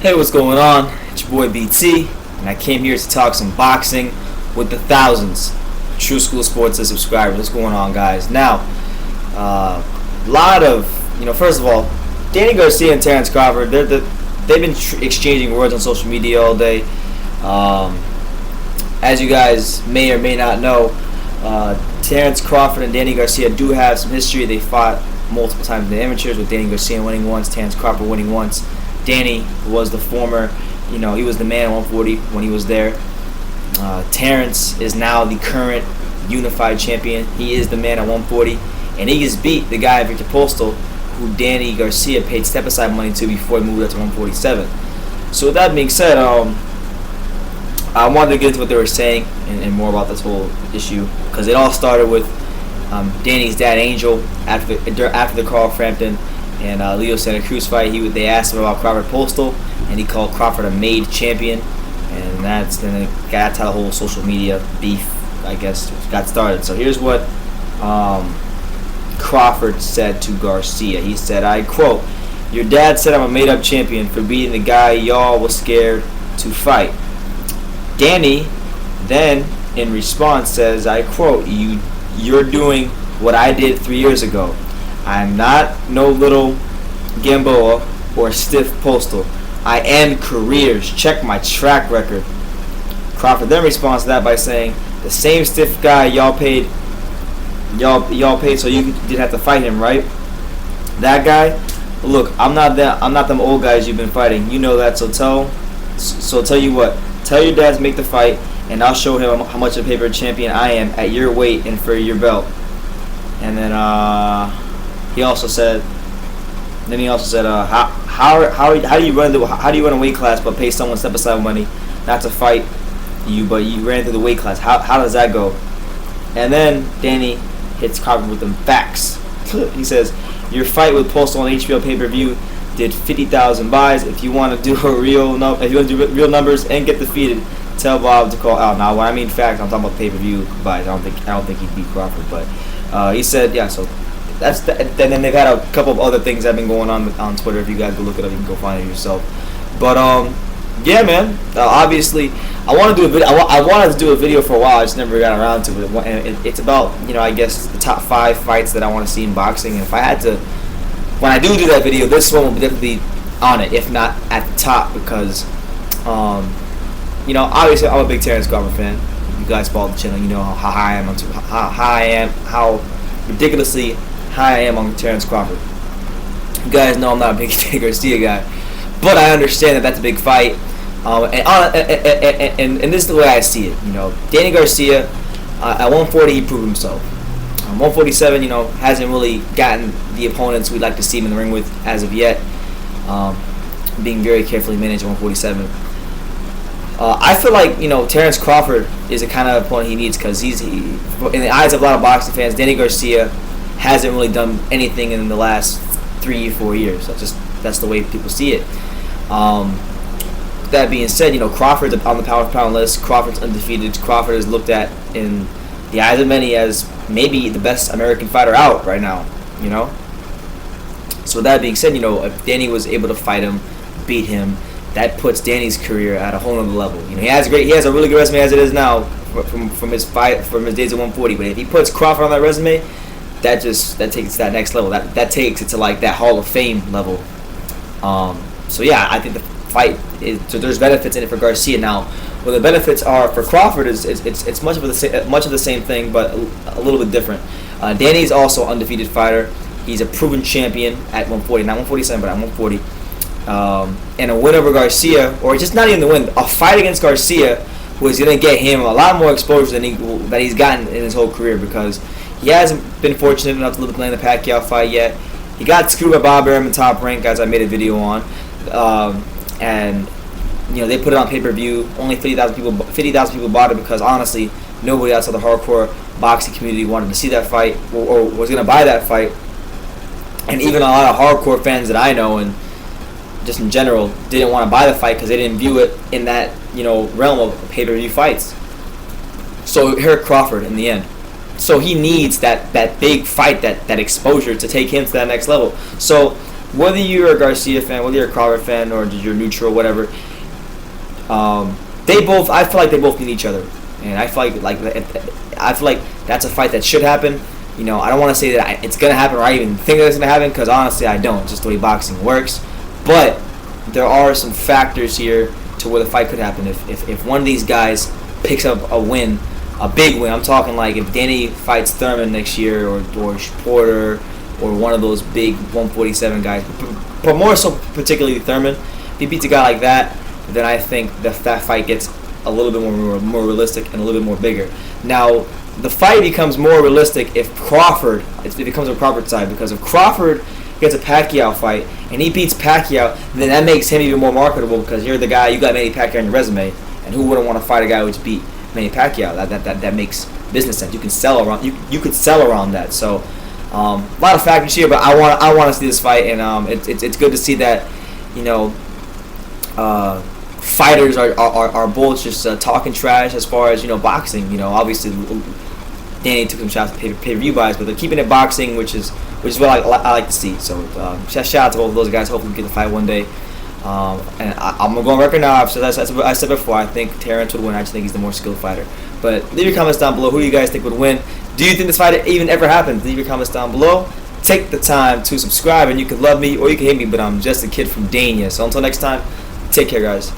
Hey, what's going on? It's your boy BT, and I came here to talk some boxing with the thousands of True School Sports subscribers. What's going on, guys? Now, a lot of, first of all, Danny Garcia and Terence Crawford, they've been exchanging words on social media all day. As you guys may or may not know, Terence Crawford and Danny Garcia do have some history. They fought multiple times in the amateurs, with Danny Garcia winning once, Terence Crawford winning once. Danny was the former, he was the man at 140 when he was there. Terence is now the current unified champion. He is the man at 140, and he has beat the guy, Victor Postal, who Danny Garcia paid step-aside money to before he moved up to 147. So with that being said, I wanted to get into what they were saying and more about this whole issue, because it all started with Danny's dad, Angel, after the Carl Frampton and Leo Santa Cruz fight. They asked him about Crawford Postal, and he called Crawford a made champion, and that's how the whole social media beef, I guess, got started. So here's what Crawford said to Garcia. He said, I quote, "Your dad said I'm a made-up champion for beating the guy y'all was scared to fight." Danny then, in response, says, I quote, "You're doing what I did 3 years ago. I'm not no little Gamboa or stiff Postal. I end careers. Check my track record." Crawford then responds to that by saying, "The same stiff guy y'all paid so you didn't have to fight him, right? That guy? Look, I'm not them old guys you've been fighting. You know that. So tell you what. Tell your dad to make the fight, and I'll show him how much of a paper champion I am at your weight and for your belt." And then he also said, how do you run a weight class but pay someone step aside money not to fight you, but you ran through the weight class? How does that go? And then Danny hits Crawford with them facts. He says, "Your fight with Postal on HBO pay-per-view did 50,000 buys. If you want to do real numbers and get defeated, tell Bob to call out." Now, when I mean facts, I'm talking about pay-per-view buys. I don't think he beat Crawford, but he said, yeah. So and then they've had a couple of other things that have been going on Twitter. If you guys go look it up, you can go find it yourself. But yeah, man. Obviously, I wanted to do a video for a while. I just never got around to it. And it's about I guess the top 5 fights that I want to see in boxing. And if I had to, when I do that video, this one will definitely be on it, if not at the top, because obviously I'm a big Terence Crawford fan. You guys follow the channel, you know how ridiculously high I am on Terence Crawford. You guys know I'm not a big Danny Garcia guy, but I understand that that's a big fight, and this is the way I see it. Danny Garcia at 140, he proved himself. 147, hasn't really gotten the opponents we'd like to see him in the ring with as of yet. Being very carefully managed at 147. I feel like Terence Crawford is the kind of opponent he needs, because in the eyes of a lot of boxing fans, Danny Garcia hasn't really done anything in the last 3-4 years. That's the way people see it. That being said, Crawford's on the pound for pound list. Crawford's undefeated. Crawford is looked at in the eyes of many as maybe the best American fighter out right now. So with that being said, if Danny was able to fight him, beat him, that puts Danny's career at a whole other level. He has a really good resume as it is now from his days at 140. But if he puts Crawford on that resume, that takes it to that next level. That takes it to like that Hall of Fame level. So yeah, I think the fight so there's benefits in it for Garcia. Now, what the benefits are for Crawford is it's much of the same thing, but a little bit different. Danny's also an undefeated fighter. He's a proven champion at 140, not 147, but at 140. And a win over Garcia, or just not even the win, a fight against Garcia was going to get him a lot more exposure than he's gotten in his whole career, because he hasn't been fortunate enough to live to land the Pacquiao fight yet. He got screwed by Bob Arum in Top Rank, as I made a video on. And they put it on pay-per-view. Only 50,000 people bought it, because honestly, nobody outside the hardcore boxing community wanted to see that fight or was going to buy that fight. And even a lot of hardcore fans that I know and just in general didn't want to buy the fight because they didn't view it in that realm of pay-per-view fights. So here Crawford in the end. So he needs that big fight, that exposure to take him to that next level. So whether you're a Garcia fan, whether you're a Crawford fan, or you're neutral, whatever, they both. I feel like they both need each other, and I feel like that's a fight that should happen. You know, I don't want to say that it's gonna happen, or I even think that it's gonna happen, because honestly, I don't. Just the way boxing works, but there are some factors here to where the fight could happen. If one of these guys picks up a win, a big win. I'm talking like if Danny fights Thurman next year, or Porter, or one of those big 147 guys, but more so particularly Thurman. If he beats a guy like that, then I think that fight gets a little bit more realistic and a little bit more bigger. Now, the fight becomes more realistic if it becomes a Crawford side, because if Crawford gets a Pacquiao fight and he beats Pacquiao, then that makes him even more marketable, because you're the guy, you got Manny Pacquiao on your resume, and who wouldn't want to fight a guy who's beat Manny Pacquiao? That makes business sense. You can sell around you could sell around that. So a lot of factors here, but I want to see this fight, and it's good to see that, you know, fighters are both just talking trash as far as, you know, boxing. You know, obviously Danny took some shots at pay-per-view buys, but they're keeping it boxing, which is what I like to see. So shout out to both of those guys. Hopefully we get the fight one day. And I'm gonna go on record now. I said before, I think Terence would win. I just think he's the more skilled fighter. But leave your comments down below. Who do you guys think would win? Do you think this fight even ever happens? Leave your comments down below. Take the time to subscribe, and you can love me or you can hate me, but I'm just a kid from Dania. So until next time, take care, guys.